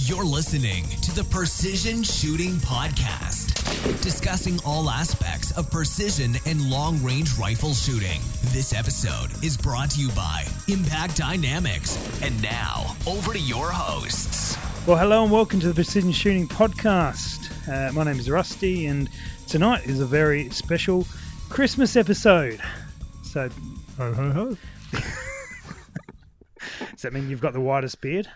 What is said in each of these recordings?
You're listening to the Precision Shooting Podcast, discussing all aspects of precision and long-range rifle shooting. This episode is brought to you by Impact Dynamics. And now, over to your hosts. Well, hello and welcome to the Precision Shooting Podcast. My name is Rusty, and tonight is a very special Christmas episode. So, Ho, ho, ho. Does that mean you've got the whitest beard?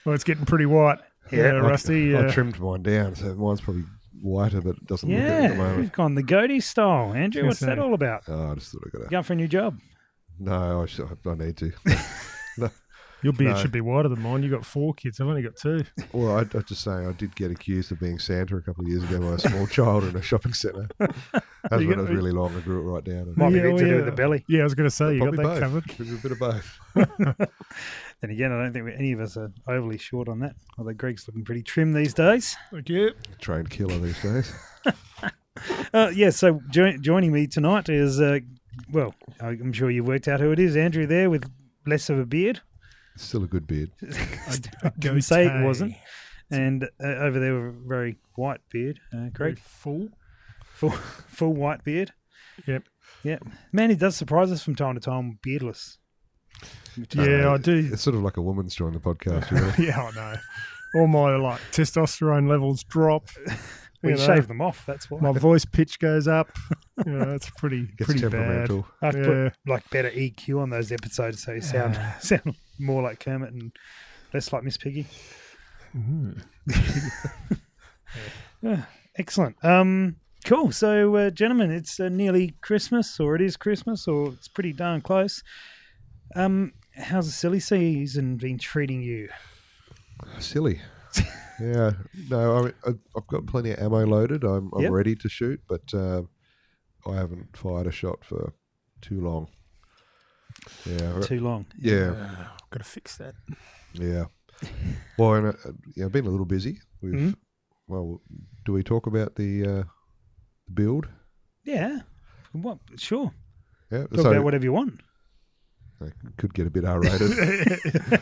Well, it's getting pretty white. Yeah, Rusty. I trimmed mine down, so mine's probably whiter, but it doesn't look it at the Yeah, moment. you've gone the goatee style. Andrew, what's that all about? Oh, I just thought I got Going for a new job? No, I need to. Your beard No. should be whiter than mine. You got 4 kids. I've only got 2. Well, I'm just saying, I did get accused of being Santa a couple of years ago by a small child in a shopping centre. That was when it was really long. I grew it right down. Might be Yeah, a bit to well, do yeah. with the belly. Yeah, I was going to say, you got Probably that both. covered. Probably a bit of both. Then again, I don't think any of us are overly short on that. Although Greg's looking pretty trim these days. Thank you. Trained killer these days. So joining me tonight is, well, I'm sure you've worked out who it is. Andrew there with less of a beard. Still a good beard. I didn't say it wasn't. And over there with a very white beard. Very Greg, full. full white beard. Yep. Yeah. Man, he does surprise us from time to time beardless. Yeah, I do. It's sort of like a woman's joined the podcast, really. Yeah, I know. All my testosterone levels drop. We You know, shave them off, that's why. My voice pitch goes up. It's pretty Gets bad. temperamental. I've Yeah. put better EQ on those episodes so you sound more like Kermit and less like Miss Piggy. Yeah, excellent. Cool. So, gentlemen, it's nearly Christmas, or it is Christmas, or it's pretty darn close. How's the silly season been treating you? Silly. Yeah. No, I mean, I've got plenty of ammo loaded. I'm Yep. ready to shoot, but I haven't fired a shot for too long. Yeah. Too long. Yeah. I've got to fix that. Yeah. Well, and, I've been a little busy. Mhm. Well, do we talk about the build? Yeah. What? Sure. Yeah. Talk about whatever you want. It could get a bit R-rated.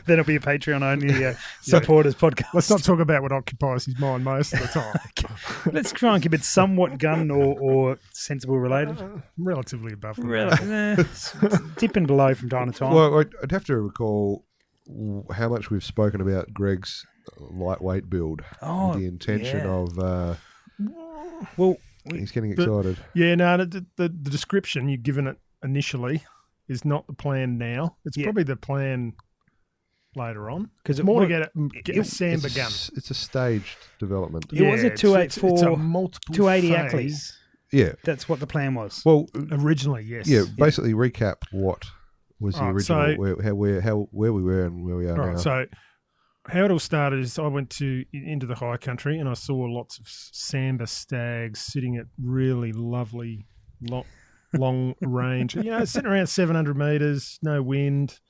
Then it'll be a Patreon only supporters podcast. Let's not talk about what occupies his mind most of the time. Let's try and keep it somewhat gun or sensible related. Relatively above. It's dipping below from time to time. Well, I'd have to recall how much we've spoken about Greg's lightweight build. Oh, with the intention yeah. of Well, he's getting But- excited. Yeah, no, the description you've given it initially is not the plan now. It's probably the plan later on. because It's more to get a Samba gun. It's a staged development. It was a it's 284, it's a multiple 280 phase. Ackley. Yeah. That's what the plan was. Well, Originally, yes. yeah. Basically, recap what was the Alright, original, so- where we were and where we are now. Right, so how it all started is I went into the high country and I saw lots of Samba stags sitting at really lovely long range. Sitting around 700 metres, no wind,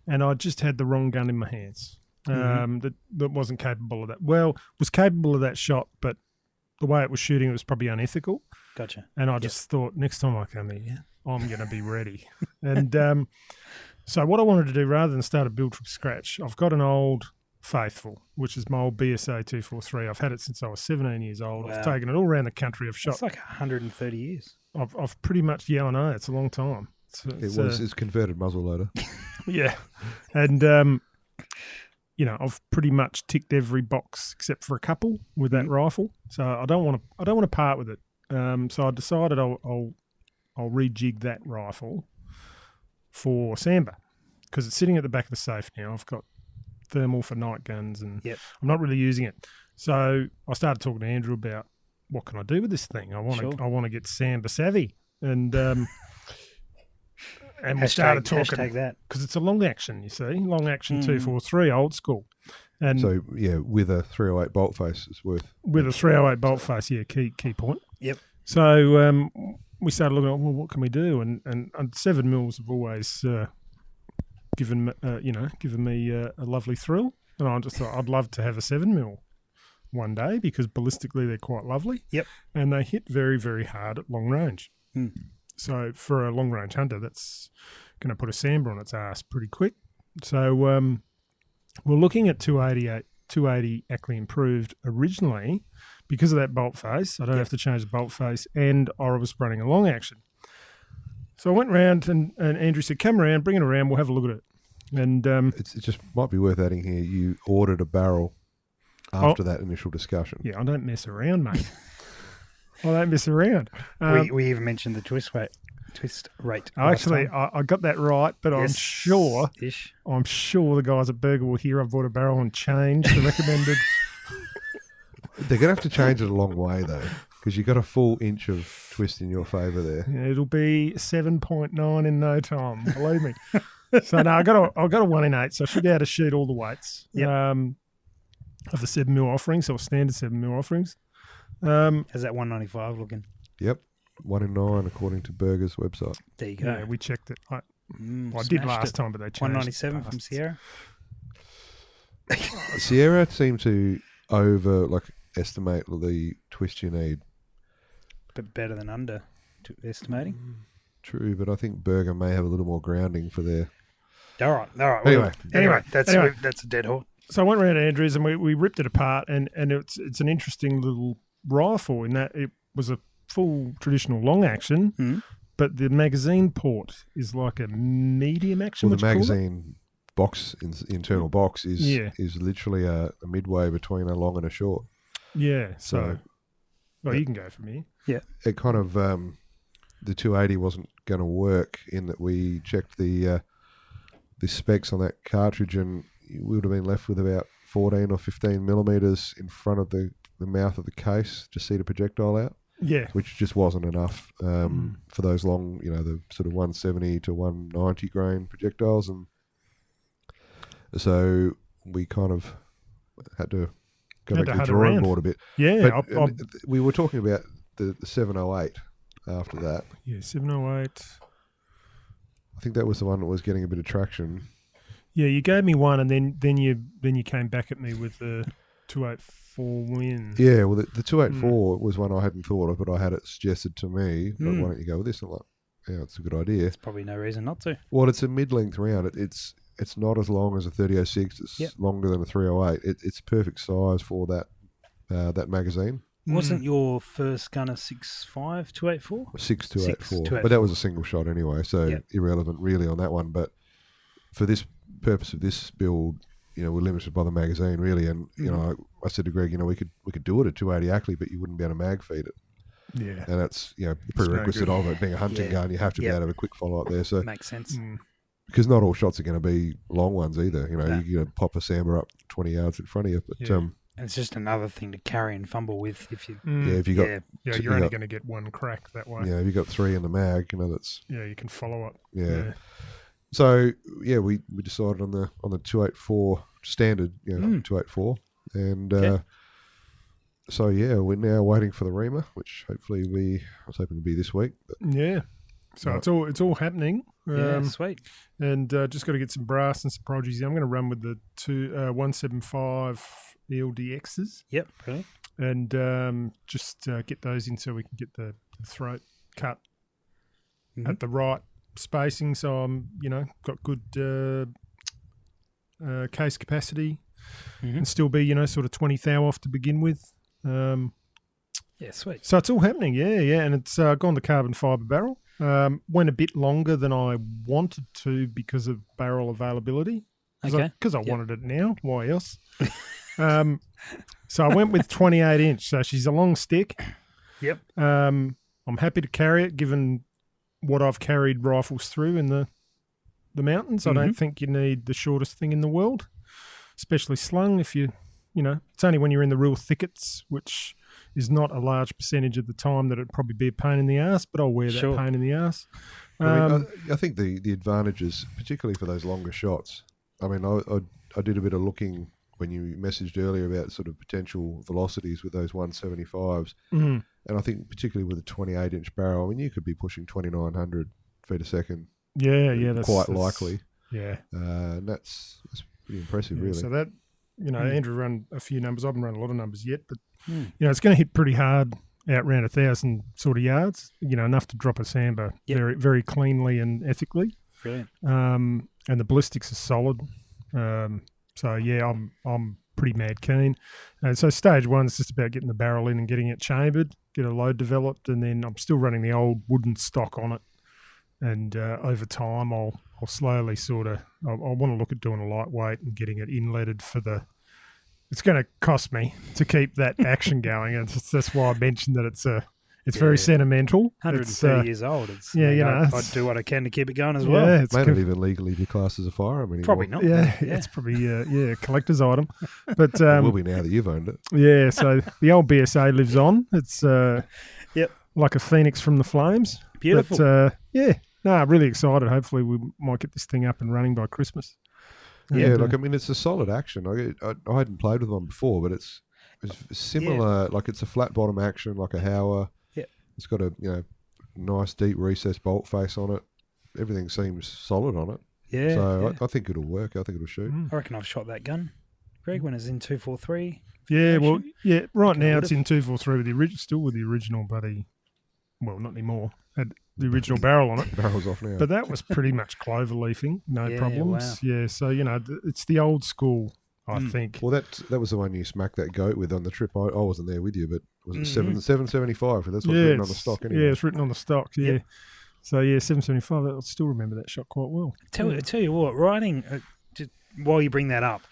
and I just had the wrong gun in my hands. That wasn't capable of that. Well, was capable of that shot, but the way it was shooting, it was probably unethical. Gotcha. And I just thought, next time I come here, I'm going to be ready. And so what I wanted to do, rather than start a build from scratch, I've got an old Faithful, which is my old BSA 243. I've had it since I was 17 years old. Wow. I've taken it all around the country. I've shot. It's like 130 years. I've pretty much, I know, it's a long time. It's converted muzzle loader. Yeah. And, I've pretty much ticked every box except for a couple with that rifle. So I don't want to part with it. So I decided I'll rejig that rifle for Samba because it's sitting at the back of the safe now. I've got thermal for night guns and I'm not really using it. So I started talking to Andrew about what can I do with this thing? I want to get Samba savvy. And we started talking Hashtag that. because it's a long action, you see, long action 243, old school. And So yeah, with a 308 bolt face, it's worth. with a 308 bolt face, key point. Yep. So we started looking at, well, what can we do? And 7 mils have always given me a lovely thrill. And I just thought I'd love to have a 7 mil one day because ballistically they're quite lovely. Yep. And they hit very, very hard at long range. Mm. So for a long range hunter, that's going to put a Samba on its ass pretty quick. So we're looking at 288 280 Ackley Improved originally because of that bolt face. I don't have to change the bolt face, and I was running a long action. So I went round and Andrew said, come around, bring it around, we'll have a look at it. And it just might be worth adding here, you ordered a barrel after that initial discussion. Yeah, I don't mess around, mate. I don't mess around. We even mentioned the twist rate. Actually, I got that right, but I'm sure the guys at Burger will hear I bought a barrel and changed the recommended. They're going to have to change it a long way, though, because you got a full inch of twist in your favour there. Yeah, it'll be 7.9 in no time, believe me. So no, I got a 1 in 8, so I should be able to shoot all the weights of the 7mm offerings, or standard 7mm offerings. How's that 195 looking? Yep, 1 in 9 according to Burger's website. There you go. Yeah, we checked it. I did last time, but they changed 197 from Sierra. Sierra seemed to estimate the twist you need. But better than under estimating. True, but I think Burger may have a little more grounding for their... All right. Anyway, that's a dead horse. So I went around to Andrews and we ripped it apart, and it's an interesting little rifle in that it was a full traditional long action, but the magazine port is like a medium action. Well, the magazine box, internal box, is literally a midway between a long and a short. Yeah, so you can go from here. Yeah, it kind of the 280 wasn't going to work in that we checked the specs on that cartridge, and we would have been left with about 14 or 15 millimeters in front of the mouth of the case to see the projectile out. Yeah, which just wasn't enough for those long, the sort of 170 to 190 grain projectiles, and so we kind of had to go back to the drawing board a bit. Yeah, but, we were talking about the 708 after that. Yeah, 708. I think that was the one that was getting a bit of traction. Yeah, you gave me one, and then you came back at me with the 284 win. Yeah, well, the 284 was one I hadn't thought of, but I had it suggested to me. But why don't you go with this? I'm like, yeah, it's a good idea. There's probably no reason not to. Well, it's a mid-length round. It's not as long as a 3006. It's longer than a 308. It's perfect size for that magazine. Wasn't your first gun a 6.5 284? 6.284, but that was a single shot anyway, so irrelevant really on that one. But for this purpose of this build, we're limited by the magazine really, and I said to Greg, we could do it at 280 Ackley, but you wouldn't be able to mag feed it. Yeah, and that's the prerequisite of it being a hunting gun. You have to be able to have a quick follow up there. So makes sense. Because not all shots are going to be long ones either. You pop a samber up 20 yards in front of you, but and it's just another thing to carry and fumble with if you. If you got you're only going to get one crack that way. Yeah, if you got 3 in the mag, that's you can follow up. Yeah. So we decided on the 284 standard, 284, and so we're now waiting for the reamer, which hopefully I was hoping to be this week. But so it's all happening. Sweet. And just got to get some brass and some prodigies. I'm going to run with the 175 ELDXs. Yep, brilliant. And just get those in so we can get the throat cut at the right spacing. So I'm, got good case capacity and still be, sort of 20 thou off to begin with. Sweet. So it's all happening, and it's gone to carbon fibre barrel. Went a bit longer than I wanted to because of barrel availability. Because I wanted it now. Why else? So I went with 28 inch. So she's a long stick. Yep. I'm happy to carry it given what I've carried rifles through in the mountains. I don't think you need the shortest thing in the world, especially slung if it's only when you're in the real thickets, which is not a large percentage of the time that it'd probably be a pain in the ass, but I'll wear that pain in the ass. I think the advantages, particularly for those longer shots, I did a bit of looking when you messaged earlier about sort of potential velocities with those 175s, and I think particularly with a 28-inch barrel, you could be pushing 2,900 feet a second. That's quite likely. Yeah, and that's pretty impressive, really. So that Andrew ran a few numbers. I haven't run a lot of numbers yet, but it's going to hit pretty hard out around 1,000 sort of yards. Enough to drop a samber very, very cleanly and ethically. Brilliant. And the ballistics are solid. I'm pretty mad keen. And so stage one is just about getting the barrel in and getting it chambered, get a load developed, and then I'm still running the old wooden stock on it. And over time, I'll slowly I want to look at doing a lightweight and getting it inletted for the. It's going to cost me to keep that action going, and that's why I mentioned that it's very sentimental. 130 years old. It's, I'd do what I can to keep it going as well. Yeah, it may not even legally be classed as a firearm anymore. Probably not. Yeah, it's probably a collector's item. But it will be now that you've owned it. Yeah, so the old BSA lives on. It's like a phoenix from the flames. Beautiful. But really excited. Hopefully we might get this thing up and running by Christmas. Yeah, it's a solid action. I hadn't played with one before, but it's similar. Like it's a flat bottom action, like a Hauer. Yeah, it's got a nice deep recessed bolt face on it. Everything seems solid on it. Yeah. So I think it'll work. I think it'll shoot. I reckon I've shot that gun, Greg, when it's in 243. Yeah, well, yeah. Right now it's in 243 with the original buddy. Well, not anymore. Had the original barrel on it. Barrel's off now. But that was pretty much clover leafing, no problems. Wow. Yeah, so it's the old school, I think. Well, that was the one you smacked that goat with on the trip. I wasn't there with you, but was it 775? That's what's written on the stock anyway. Yeah, it's written on the stock. Yeah. Yep. So 775. I still remember that shot quite well. Tell you what, riding. Just while you bring that up.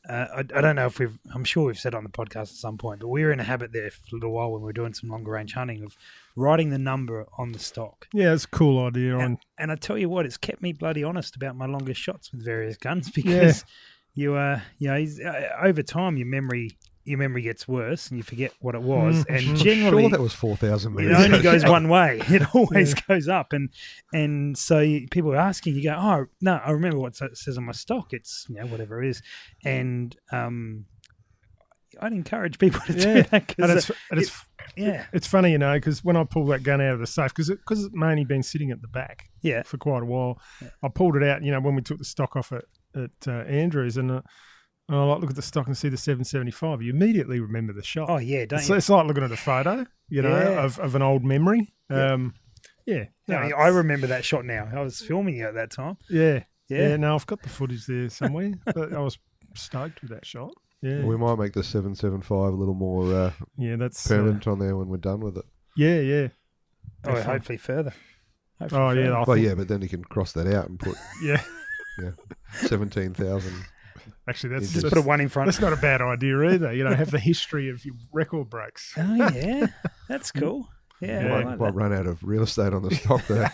I don't know if I'm sure we've said it on the podcast at some point, but we were in a habit there for a little while when we were doing some longer range hunting of writing the number on the stock. Yeah, it's a cool idea. And I tell you what, it's kept me bloody honest about my longest shots with various guns because over time your memory gets worse and you forget what it was. And generally, sure that was 4,000 meters. It only goes one way. It always goes up. And so people are asking, you go, oh, no, I remember what it says on my stock. It's, whatever it is. And I'd encourage people to do that. It's funny, because when I pulled that gun out of the safe, because it's mainly been sitting at the back for quite a while, I pulled it out, when we took the stock off at Andrews, and I look at the stock and see the 775. You immediately remember the shot. Oh, yeah, don't you? It's like looking at a photo, of an old memory. I remember that shot now. I was filming you at that time. Yeah. No, I've got the footage there somewhere. But I was stoked with that shot. Yeah. Well, we might make the 775 a little more that's permanent on there when we're done with it. Yeah. Oh, hopefully further. But then you can cross that out and put 17,000. Actually, that's just put a one in front. That's not a bad idea either. Have the history of your record breaks. Oh yeah, that's cool. Yeah, might run out of real estate on the stock there.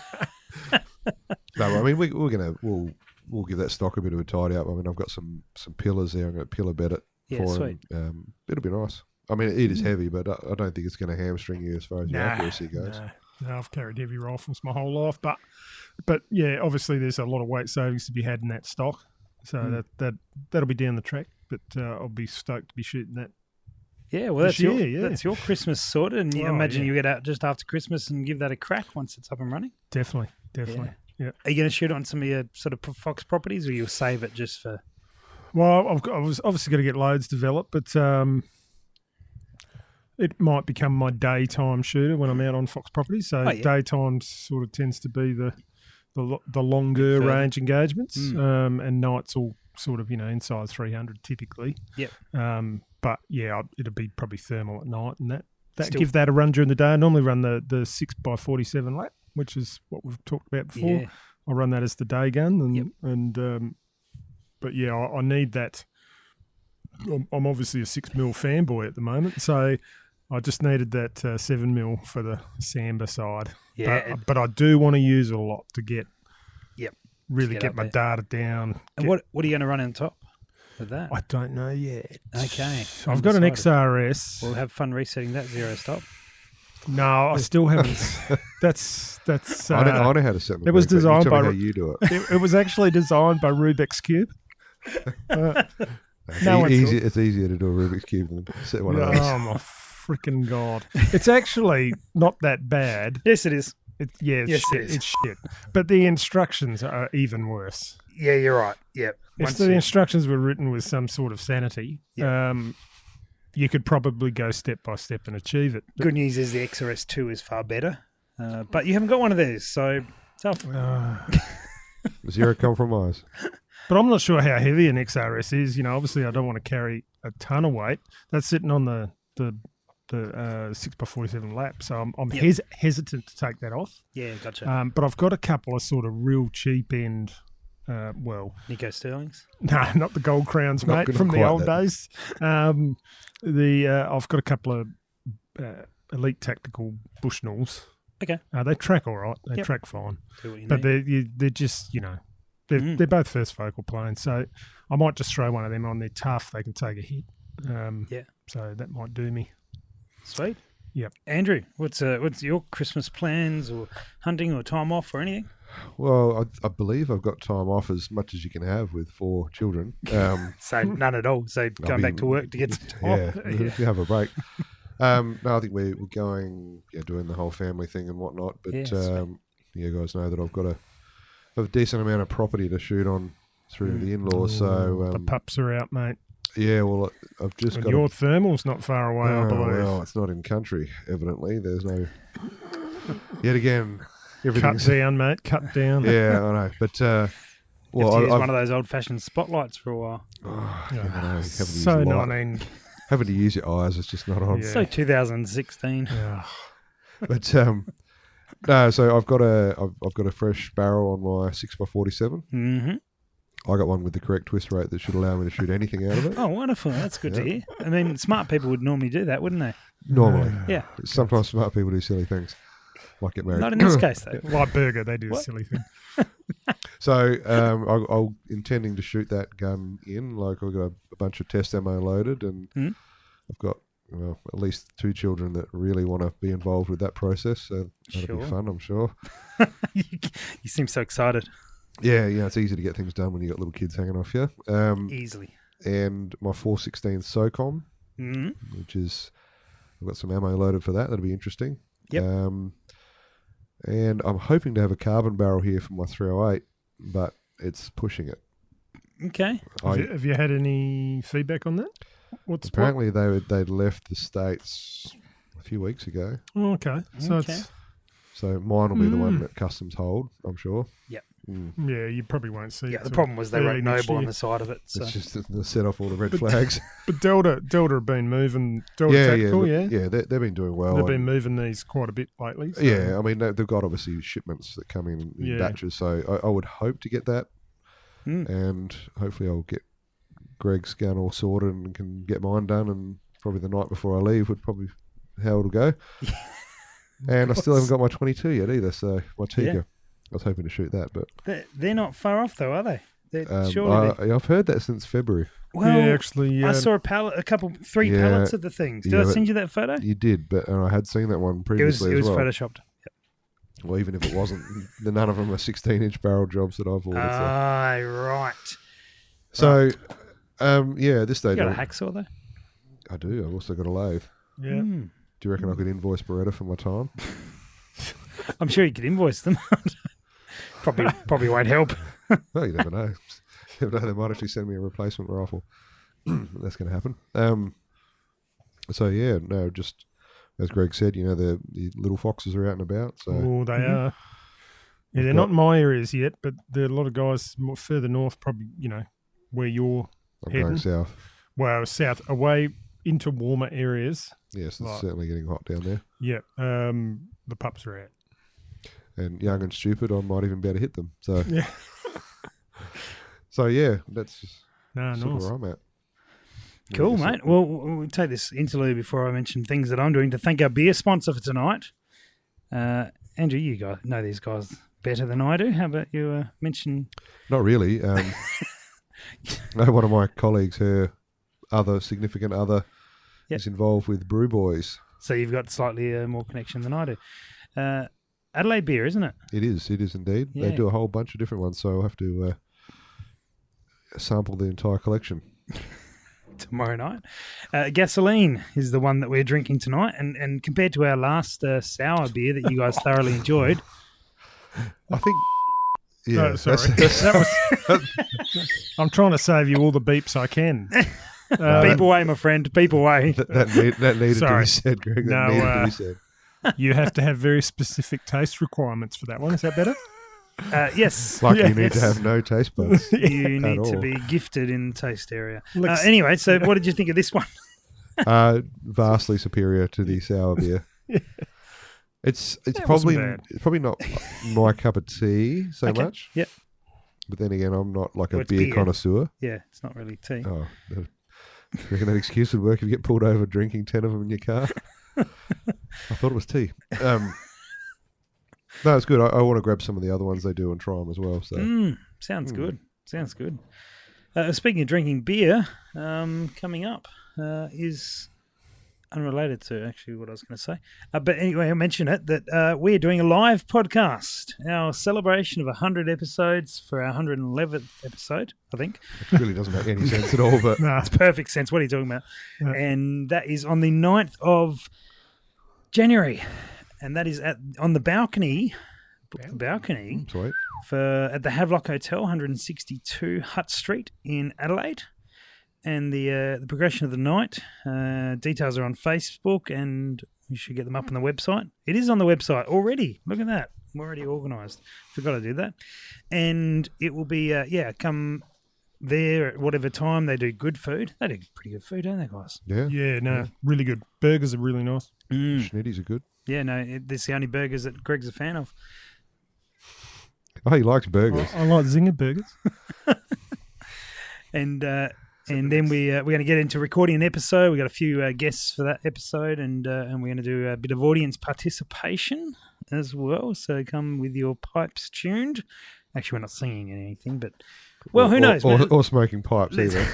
No, I mean we'll give that stock a bit of a tidy up. I mean I've got some pillars there. I'm going to pillar bed it for sweet. Him. It'll be nice. I mean it is heavy, but I don't think it's going to hamstring you as far as your accuracy goes. No, I've carried heavy rifles my whole life, but yeah, obviously there's a lot of weight savings to be had in that stock. So that'll be down the track, but I'll be stoked to be shooting that. Yeah, well, that's your Christmas sorted, and you imagine you get out just after Christmas and give that a crack once it's up and running. Definitely. Yeah. Are you going to shoot it on some of your sort of Fox properties, or you'll save it just for? Well, I was obviously going to get loads developed, but it might become my daytime shooter when I'm out on Fox properties. So daytime sort of tends to be the longer range engagements, and nights all sort of inside 300 typically. Yep. But it'll be probably thermal at night, and that give that a run during the day. I normally run the 6x47 lap, which is what we've talked about before. Yeah. I run that as the day gun, but I need that. I'm obviously a 6mm fanboy at the moment, so I just needed that 7mm for the Samba side. Yeah, but I do want to use it a lot to get get my data down. And what are you going to run on top with that? I don't know yet. Okay, I've got an XRS. We'll have fun resetting that zero stop. No, I still haven't. That's. I know how to set them. It was designed by. How you do it. It was actually designed by Rubik's Cube. It's easier to do a Rubik's Cube than set one of those. Oh my freaking god! It's actually not that bad. Yes, it is. It is. It's shit. But the instructions are even worse. Yeah, you're right. Yep. If the instructions were written with some sort of sanity, you could probably go step by step and achieve it. Good news is the XRS2 is far better, but you haven't got one of these, so tough. Zero compromise. But I'm not sure how heavy an XRS is. Obviously I don't want to carry a ton of weight. That's sitting on the 6x47 lap, so I'm hesitant to take that off. Yeah, gotcha. But I've got a couple of sort of real cheap end. Nico Sterling's? No, not the gold crowns, Not mate, from the quite old that. days. I've got a couple of elite tactical Bushnells. Okay. They track all right. They Yep. track fine, Do what you but need. they're just they're both first focal planes. So I might just throw one of them on. They're tough. They can take a hit. Yeah. So that might do me. Sweet. Yep. Andrew, what's your Christmas plans or hunting or time off or anything? Well, I believe I've got time off as much as you can have with 4 children. So none at all. So going back to work to get some time Yeah, off. you have a break. No, I think we're going, doing the whole family thing and whatnot. But Yeah, you guys know that I've got a decent amount of property to shoot on through the in-laws. So The pups are out, mate. yeah, well, I've just And got your thermal's not far away, I believe. Well, it's not in country. Evidently, there's no. Yet again, Cut everything's down, mate. Cut down. Yeah, I know, but You have well, to use I've one of those old-fashioned spotlights for a while. So 19. having to use your eyes, it's just not on. Yeah. So 2016. Yeah. But no, so I've got a fresh barrel on my 6x47. Mm-hmm. I got one with the correct twist rate that should allow me to shoot anything out of it. Oh, wonderful. That's good to Yeah. hear. I mean, smart people would normally do that, wouldn't they? Normally, Yeah. sometimes smart people do silly things, like get married. Not in this case, though. Like Burger, they do a What? silly thing. So I'll intending to shoot that gun in. Like I've got a bunch of test ammo loaded, and I've got at least 2 children that really want to be involved with that process. So that'll be Sure. fun, I'm sure. You seem so excited. Yeah, it's easy to get things done when you got little kids hanging off you. Easily. And my 416 SOCOM, Mm-hmm. which is I've got some ammo loaded for that. That'll be interesting. Yep. And I'm hoping to have a carbon barrel here for my 308, but it's pushing it. Okay. Have you had any feedback on that? Apparently they'd left the States a few weeks ago. Oh, okay. So Okay. So mine will be the one that customs hold, I'm sure. Yep. yeah, you probably won't see Yeah, it. the till problem was they early wrote next Noble on year. the side of it. So. It's just to set off all the red flags. But Delta have been moving. Delta Tactical, they've been doing well. They've been moving these quite a bit lately. So. Yeah, I mean, they've got obviously shipments that come in batches, so I would hope to get that. And hopefully I'll get Greg's gun all sorted and can get mine done, and probably the night before I leave would probably how it'll go. And I still haven't got my 22 yet either, so my Tika. Yeah. I was hoping to shoot that, but They're not far off, though, are they? Surely. I've heard that since February. Well, yeah, actually, I saw three Yeah. pallets of the things. Did Yeah, I but send you that photo? You did, but I had seen that one It was previously as well. photoshopped. Well, even if it wasn't, none of them are 16-inch barrel jobs that I've ordered. Ah, right. So, at this stage, You got a hacksaw, though? I do. I've also got a lathe. yeah. Do you reckon I could invoice Beretta for my time? I'm sure you could invoice them. Probably won't help. Well, you never know. You never know, they might actually send me a replacement rifle. That's going to happen. Just as Greg said, the little foxes are out and about. So Oh, they are. Yeah, they're not in my areas yet, but there are a lot of guys more further north, probably, where you're I'm heading. going south. Well, south, away into warmer areas. Yes, it's Right. certainly getting hot down there. Yeah, the pups are out. And young and stupid, I might even be able to hit them. So, Yeah. That's just No, sort of nice. where I'm at. Cool, Yeah, mate. Well, we'll take this interlude before I mention things that I'm doing to thank our beer sponsor for tonight. Andrew, you guys know these guys better than I do. How about you mention... Not really. I know one of my colleagues, her significant other, Yep. is involved with Brew Boys. So you've got slightly more connection than I do. Adelaide beer, isn't it? It is indeed. Yeah. They do a whole bunch of different ones, so I'll have to sample the entire collection. Tomorrow night. Gasoline is the one that we're drinking tonight, and compared to our last sour beer that you guys thoroughly enjoyed, I think. Yeah, No, sorry. I'm trying to save you all the beeps I can. beep away, my friend, beep away. that needed to be Sorry. said, Greg. That No, needed to be said. You have to have very specific taste requirements for that one. Is that better? Yes. Like you need Yes. to have no taste buds. You need to all. be gifted in taste area. Looks- Anyway, so what did you think of this one? Vastly superior to the sour beer. It's That probably wasn't bad. it's probably not my cup of tea so Okay. much. Yep. But then again, I'm not like Well, a it's beer beer. connoisseur. Yeah, it's not really tea. Oh, you reckon that excuse would work if you get pulled over drinking 10 of them in your car? I thought it was tea. No, it's good. I want to grab some of the other ones they do and try them as well. So Sounds good. Sounds good. Speaking of drinking beer, coming up is unrelated to actually what I was going to say. But anyway, I mentioned it, that we're doing a live podcast, our celebration of 100 episodes for our 111th episode, I think. it really doesn't make any sense at all. But Nah. It's perfect sense. What are you talking about? Yeah. And that is on the 9th of January. And that is on the balcony. Book the balcony sweet. at the Havelock Hotel, 162 Hutt Street in Adelaide. And the progression of the night, details are on Facebook, and you should get them up on the website. It is on the website already. Look at that. I'm already organised. Forgot to do that. And it will be, come there at whatever time. They do good food. They do pretty good food, don't they, guys? Yeah. Yeah, no, really good. Burgers are really nice. Schnitties are good. Yeah, no, this the only burgers that Greg's a fan of. Oh, he likes burgers. I like Zinger burgers. And then we're going to get into recording an episode. We've got a few guests for that episode, and we're going to do a bit of audience participation as well. So come with your pipes tuned. Actually, we're not singing anything, but who knows? Or smoking pipes either.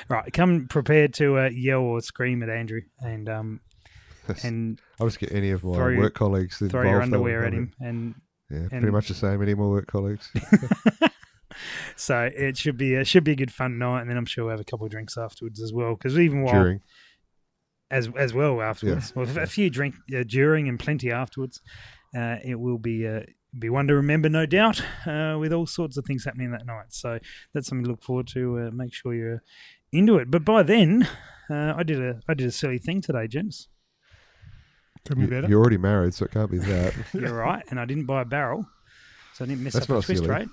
Right, come prepared to yell or scream at Andrew, and I'll just get any of my throw your- work colleagues to throw involve your them. underwear at him. And Yeah, pretty much the same. Any of my work colleagues. so it should be a good fun night, and then I'm sure we'll have a couple of drinks afterwards as well. Because even while During. as well afterwards, well, a few drink during and plenty afterwards, it will be one to remember, no doubt, with all sorts of things happening that night. So that's something to look forward to. Make sure you're into it. But by then, I did a silly thing today, gents. Could be better. You're already married, so it can't be that. You're right, and I didn't buy a barrel, so I didn't mess That's up the not twist silly. rate.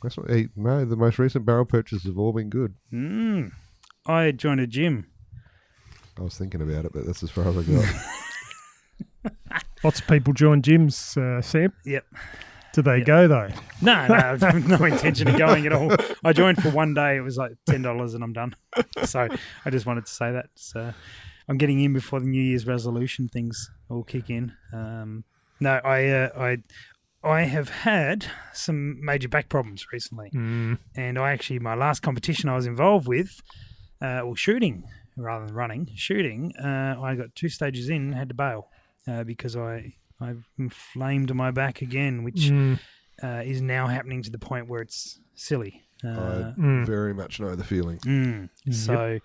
That's what, no, the most recent barrel purchases have all been good. I joined a gym. I was thinking about it, but that's as far as I got. Lots of people join gyms, Sam. Yep. Do they go, though? No, I have no intention of going at all. I joined for one day. It was like $10 and I'm done. So I just wanted to say that. So I'm getting in before the New Year's resolution things all kick in. No, I have had some major back problems recently. And my last competition I was involved with, shooting rather than running, I got 2 stages in and had to bail because I've inflamed my back again, which is now happening to the point where it's silly. I very much know the feeling. So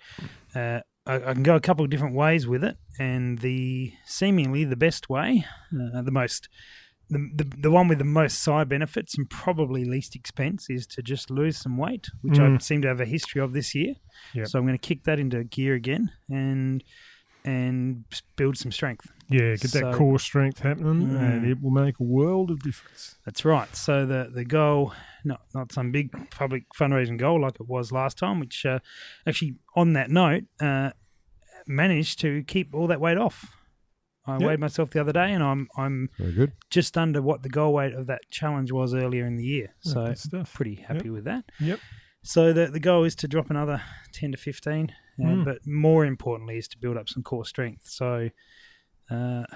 I can go a couple of different ways with it, and seemingly the best way, the one with the most side benefits and probably least expense is to just lose some weight, which I seem to have a history of this year. Yep. So I'm going to kick that into gear again and build some strength. Yeah, get that core strength happening, and it will make a world of difference. That's right. So the goal, not some big public fundraising goal like it was last time, which actually on that note managed to keep all that weight off. I weighed myself the other day, and I'm Very good. just under what the goal weight of that challenge was earlier in the year. So good stuff. pretty happy with that. Yep. So the goal is to drop another 10 to 15, but more importantly is to build up some core strength. So I'm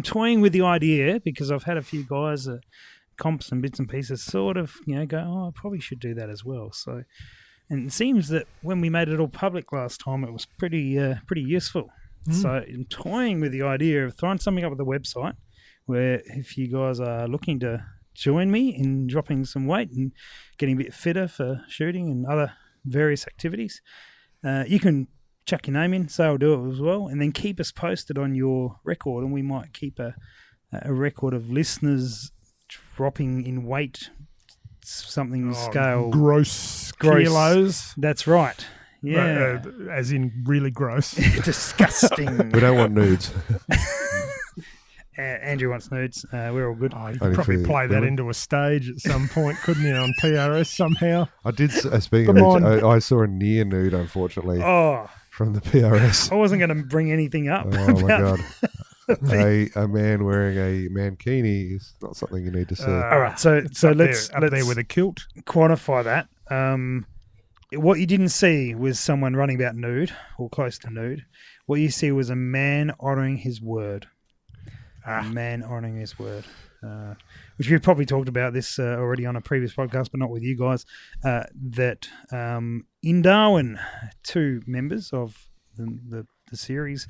toying with the idea because I've had a few guys at comps and bits and pieces sort of go, I probably should do that as well. So, and it seems that when we made it all public last time, it was pretty useful. So I'm toying with the idea of throwing something up at the website where if you guys are looking to join me in dropping some weight and getting a bit fitter for shooting and other various activities, you can chuck your name in, say I'll do it as well, and then keep us posted on your record, and we might keep a record of listeners dropping in weight, something scale. Gross kilos. That's right. Yeah. As in really gross. Disgusting. We don't want nudes. Andrew wants nudes. We're all good. Oh, you could Only probably for play that women. into a stage at some point, couldn't you, on PRS somehow? I did. Speaking Come of which, on. I saw a near nude, unfortunately, Oh, from the PRS. I wasn't going to bring anything up. Oh my about- god! A man wearing a mankini is not something you need to see. All right, so It's let's up there with a kilt. quantify that. What you didn't see was someone running about nude or close to nude. What you see was a man honouring his word. A man honouring his word. Which we've probably talked about this already on a previous podcast, but not with you guys. That in Darwin, 2 members of the series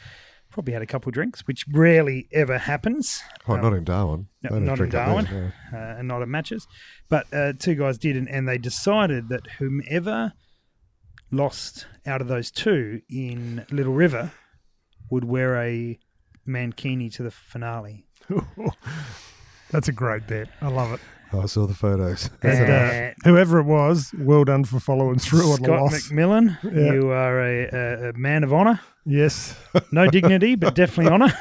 probably had a couple of drinks, which rarely ever happens. Oh, not in Darwin. No, They don't not in drink up Darwin, there, no. and not at matches. But 2 guys did, and they decided that whomever lost out of those 2 in Little River would wear a mankini to the finale. That's a great bet. I love it. Oh, I saw the photos. And, whoever it was, well done for following through on the Scott loss. McMillan, Yeah. you are a man of honour. Yes. No dignity, but definitely honour.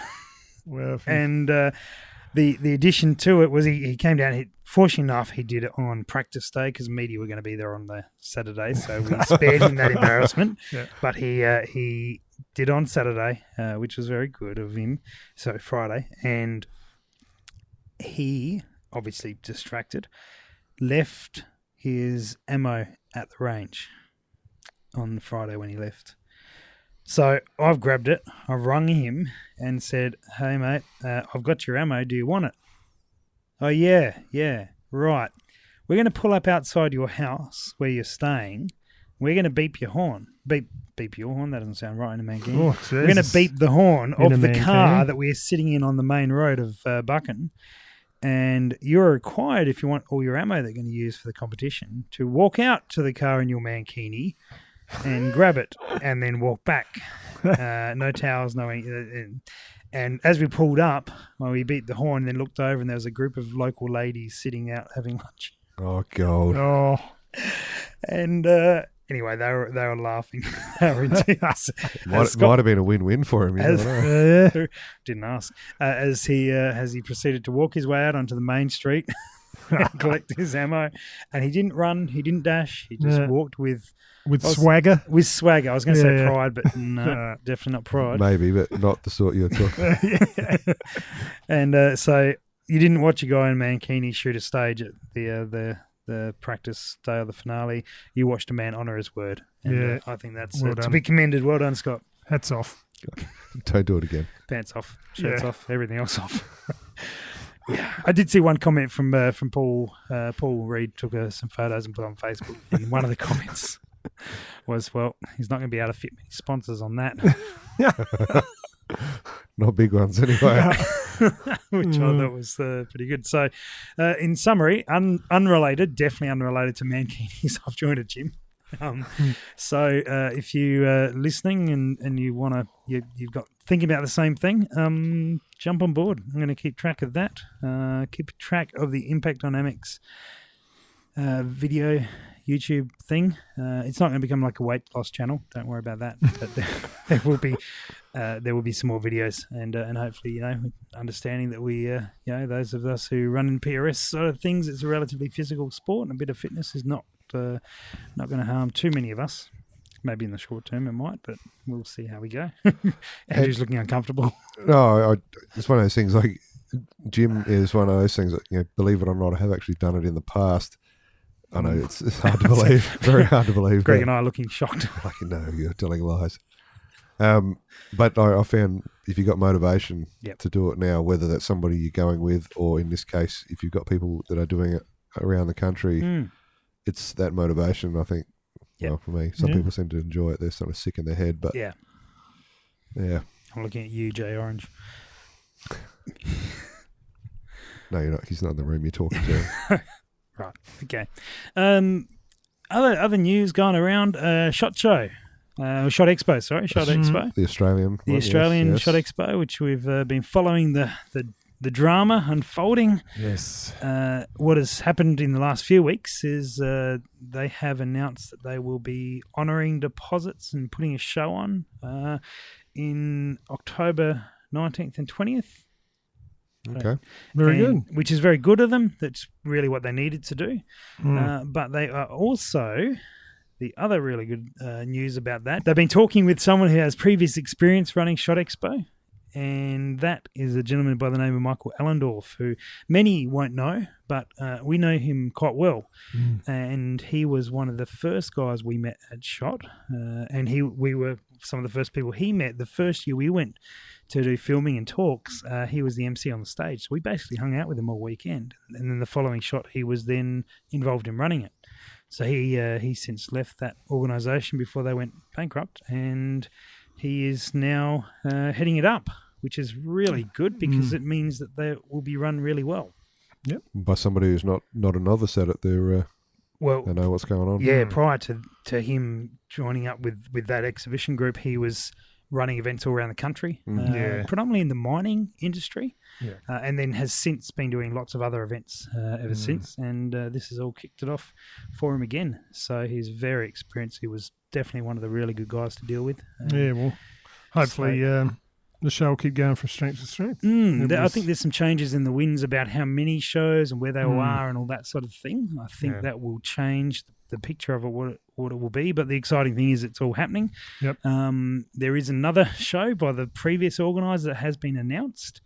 Well, And the addition to it was he came down. Fortunately enough, he did it on practice day because media were going to be there on the Saturday, so we spared him that embarrassment. Yeah. But he did on Saturday, which was very good of him. So Friday, and he obviously distracted, left his ammo at the range on Friday when he left. So I've grabbed it, I've rung him and said, "Hey mate, I've got your ammo, do you want it?" "Oh yeah, right. We're going to pull up outside your house where you're staying. We're going to beep your horn." Beep your horn? That doesn't sound right in a mankini. Oh, We're going to Jesus. beep the horn In of a the car mankini? that we're sitting in on the main road of Buchan. And you're required, if you want all your ammo they're going to use for the competition, to walk out to the car in your mankini and grab it and then walk back. No towels, no anything. And as we pulled up, we beat the horn, then looked over, and there was a group of local ladies sitting out having lunch. Oh god! Oh, And anyway, they were laughing. They were intense. Might have been a win-win for him. You as- never know. yeah. Didn't ask. As he proceeded to walk his way out onto the main street and collect his ammo, and he didn't run, he didn't dash, he just Yeah. walked with Swagger. swagger. I was going to say Yeah. pride, but no, definitely not pride. Maybe, but not the sort you're talking. And so you didn't watch a guy in mankini shoot a stage at the practice day of the finale. You watched a man honour his word. And, Yeah. I think that's Well to done. be commended. Well done, Scott. Hats off. Don't do it again. Pants off, shirts Yeah. off, everything else off. Yeah, I did see one comment from Paul. Paul Reed took some photos and put on Facebook, and one of the comments was, "Well, he's not going to be able to fit many sponsors on that," Not big ones anyway. which I thought was pretty good. So, in summary, unrelated, definitely unrelated to mankinis, I've joined a gym. So if you're listening and you want to, you've got thinking about the same thing, jump on board. I'm going to keep track of that. Keep track of the Impact Dynamics video YouTube thing. It's not going to become like a weight loss channel. Don't worry about that. But there will be some more videos, and hopefully, understanding that we, those of us who run in PRS sort of things, it's a relatively physical sport, and a bit of fitness is not going to harm too many of us. Maybe in the short term it might, but we'll see how we go. Andrew's looking uncomfortable. No, it's one of those things. Like gym is one of those things that, believe it or not, I have actually done it in the past. I know it's hard to believe, very hard to believe. Greg and I are looking shocked. Like, no, you're telling lies. But I found if you've got motivation Yep. to do it now, whether that's somebody you're going with, or in this case, if you've got people that are doing it around the country, it's that motivation, I think. Yep. Well, for me, some Yeah. people seem to enjoy it. They're sort of sick in their head, but Yeah, yeah. I'm looking at you, Jay Orange. No, you're not. He's not in the room you're talking to. Right. Okay. Other news going around. Shot show. Shot Expo. Sorry, Shot Expo. The Australian. The one, Australian yes. Shot Expo, which we've been following the drama unfolding. Yes. What has happened in the last few weeks is they have announced that they will be honouring deposits and putting a show on in October 19th and 20th. Okay. Very good. Which is very good of them. That's really what they needed to do. Mm. But they are also, the other really good news about that, they've been talking with someone who has previous experience running Shot Expo, and that is a gentleman by the name of Michael Allendorf, who many won't know, but we know him quite well. And he was one of the first guys we met at Shot, and we were some of the first people he met the first year we went to do filming and talks. He was the MC on the stage, so we basically hung out with him all weekend. And then the following Shot, he was then involved in running it. So he since left that organisation before they went bankrupt, and he is now heading it up, which is really good because it means that they will be run really well. Yep. By somebody who's not a novice at it, they know what's going on. Yeah, prior to him joining up with that exhibition group, he was running events all around the country, predominantly in the mining industry, and then has since been doing lots of other events ever since, and this has all kicked it off for him again. So he's very experienced. He was definitely one of the really good guys to deal with. Well, hopefully the show will keep going from strength to strength. I think there's some changes in the winds about how many shows and where they all are and all that sort of thing. I think that will change the picture of it, what it will be. But the exciting thing is it's all happening. Yep. There is another show by the previous organiser that has been announced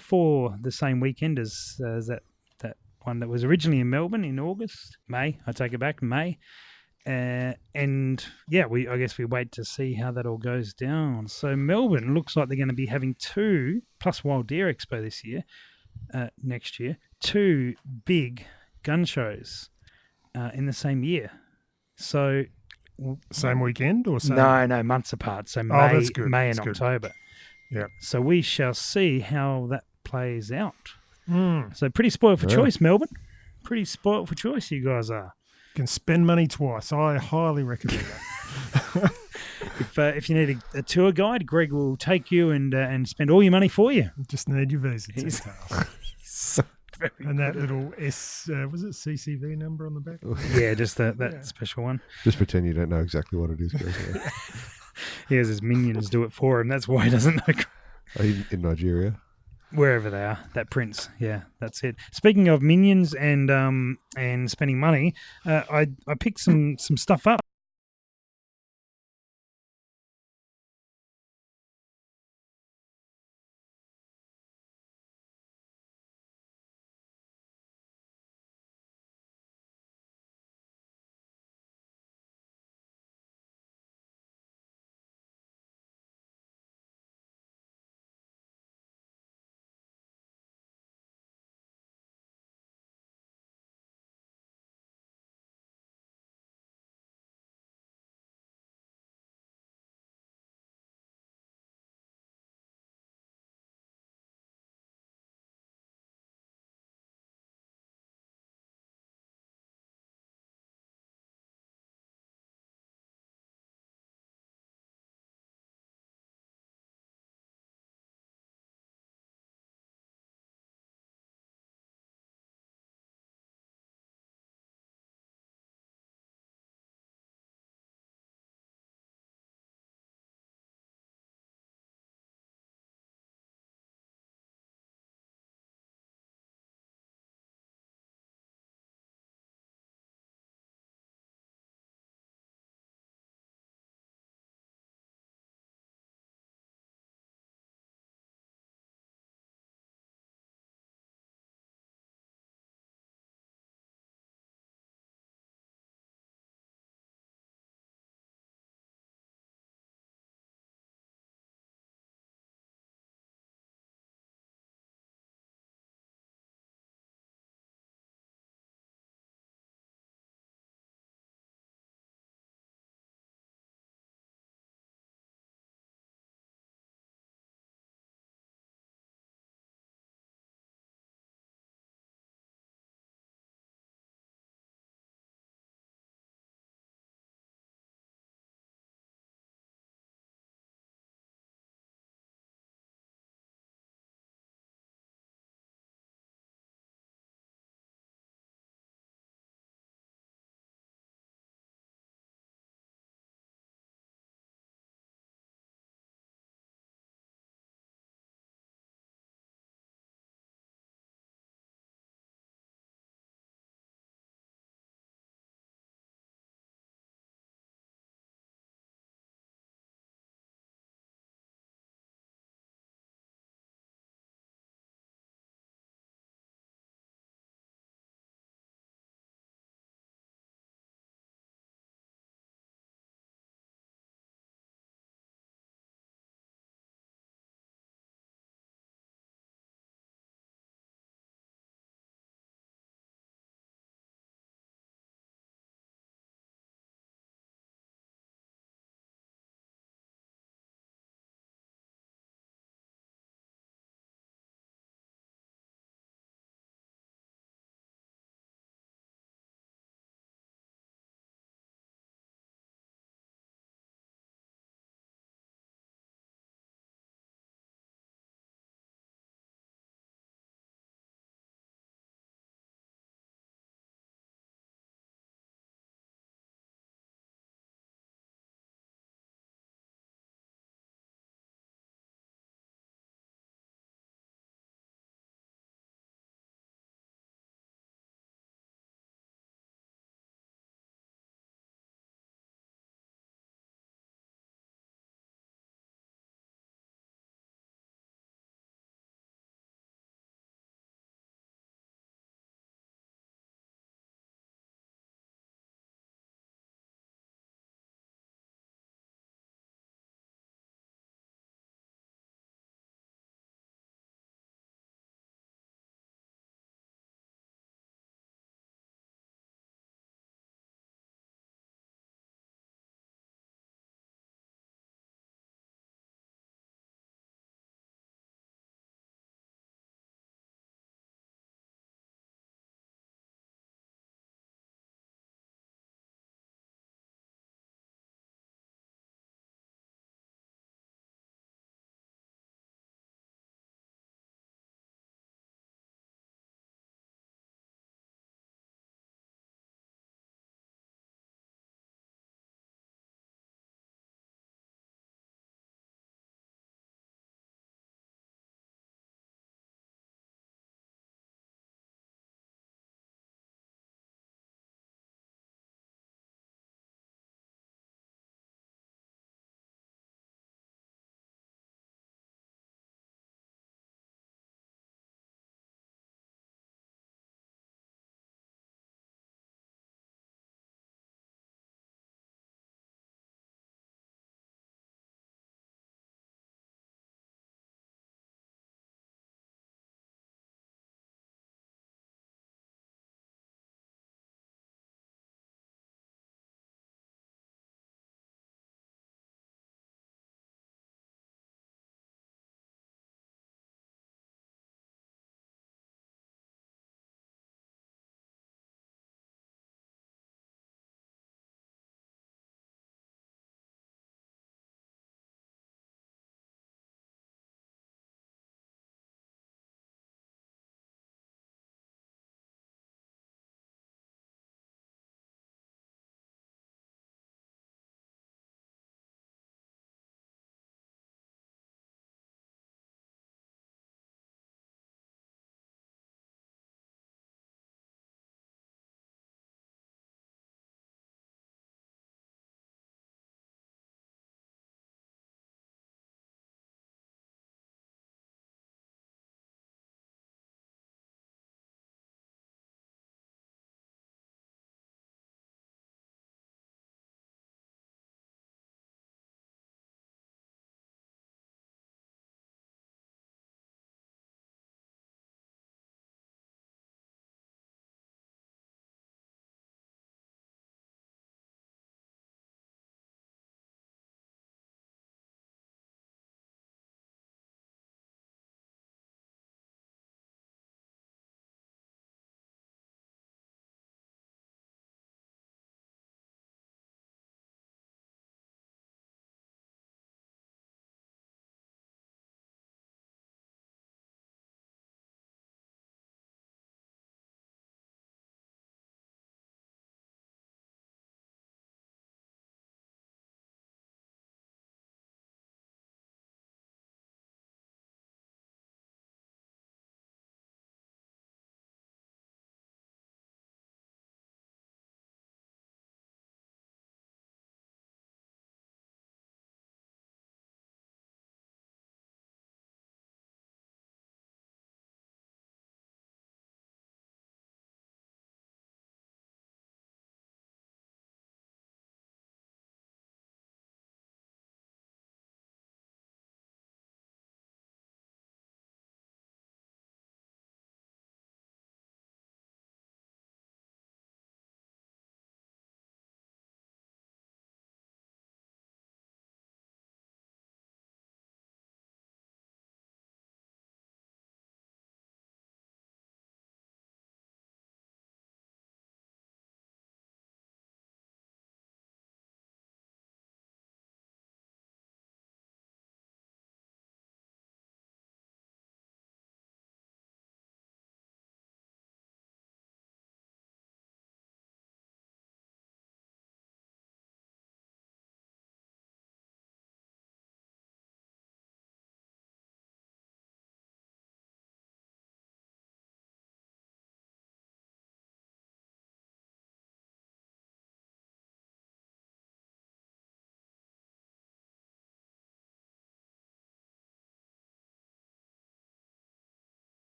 for the same weekend as that one that was originally in Melbourne in May. I take it back, May. I guess we wait to see how that all goes down. So Melbourne looks like they're going to be having 2, plus Wild Deer Expo this year, next year, 2 big gun shows in the same year. So same weekend or same? No, months apart. So that's good. May and That's good. October. Yeah. So we shall see how that plays out. So pretty spoiled for choice, Melbourne. Pretty spoiled for choice, you guys are. Can spend money twice. I highly recommend that. If you need a tour guide, Greg will take you and spend all your money for you. Just need your visa details. And that little was it CCV number on the back? Yeah, just that special one. Just pretend you don't know exactly what it is, Chris. He has his minions do it for him. That's why he doesn't know. In Nigeria. Wherever they are, that prince. Yeah, that's it. Speaking of minions and spending money, I picked some stuff up